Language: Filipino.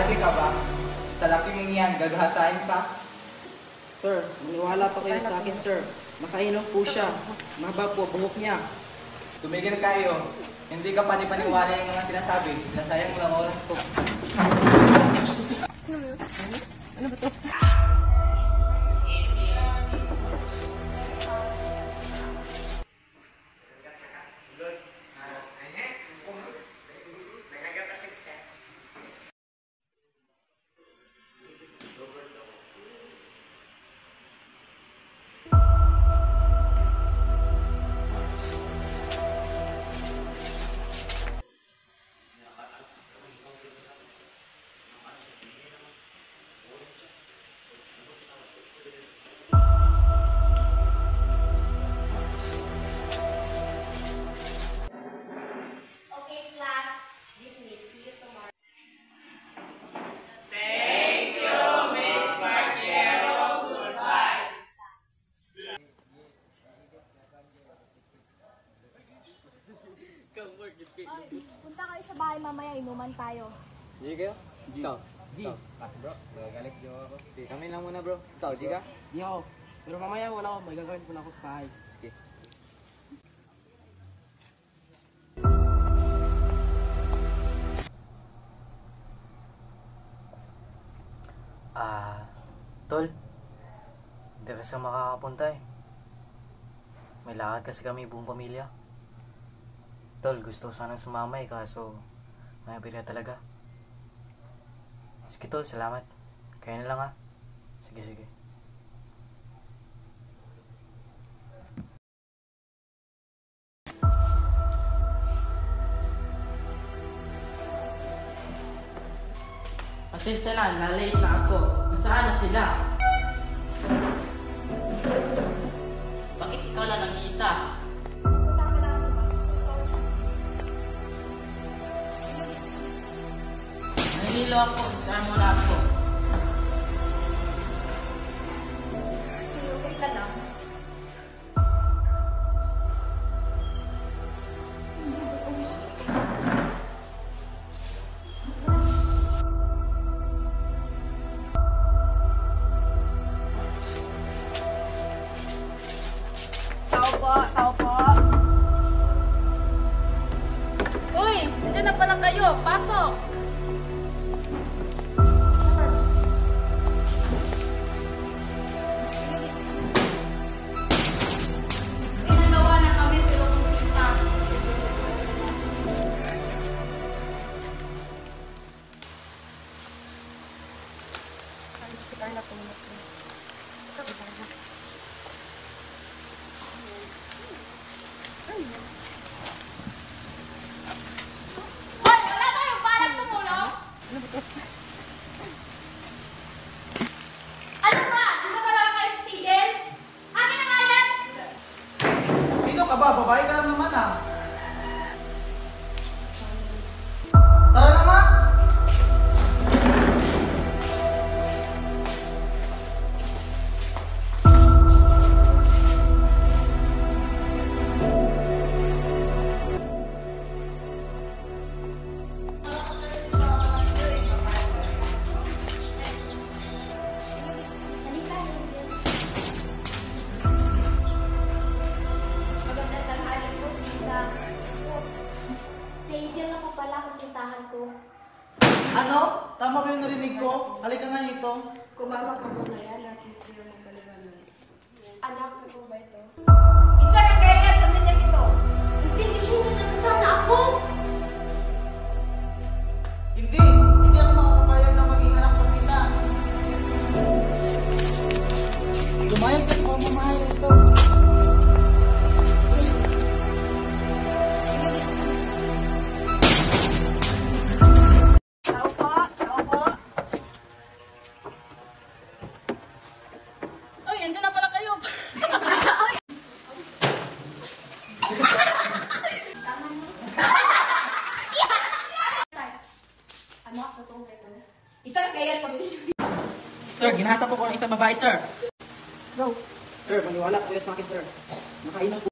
Grabe ka ba? Sa laki mong yan, gagahasain ka? Sir, maniwala pa kayo sa akin, sir. Nakainom po siya. Mahaba po buhok niya. Tumigil kayo. Hindi ka panipaniwala yung mga sinasabi. Nasayang mo lang oras ko. Ano ba to? Oy, punta kayo sa bahay mamaya, inuman tayo. G kayo? Ikaw? G. Bro, magagalit jo ako. Sige, kami lang muna bro. Ikaw, G ka? Di ako. Pero mamaya muna ako, may gagawin po na ako sa bahay. Sige. Tol, hindi kasi makakapunta eh. May lakad kasi kami buong pamilya. Tol, gusto ko sanang sumama eh, kaso may pila talaga. Sige tol, salamat. Kaya na lang ha. Sige, sige. Pasensya na, na-late na ako. Nasaan na sila? Bakit ikaw lang nag-iisa? Punta ka lang ba? Nahilo ako, saan mo na ako? Okay ka lang. Tao po. Uy, nandiyan na pala kayo. Pasok! Pinagawa na kami pero kumita. Hoy, wala kayong balak tumulong? Ano ba? Di ba wala kayong tigil? Akin na nga yan! Sino ka ba? Babae ka lang naman ah. Tara na nga! Halika, Hazel. Magandang tanghali po, tita. Si Hazel na po pala, kasintahan ko. Ano? Tama ba yung narinig ko? Halika nga dito. Kumama ka muna yan at isiyo ng kaliwanag. Anak na po ba ito? Isa ka kaya sa minyang ito. Intindihin niyo naman sana ako. Hindi ako makakapayag na maging anak ko kita. Lumayas na yung pamamahay na ito. Tao po. Uy, nandiyan na pala kayo. Anak, totoo ba ito? Isa ka kaya sa minyang. Sir, ginahata po ko ng isang babae, sir. Go. Sir, maniwala po kayo sa akin, sir. Nakainom po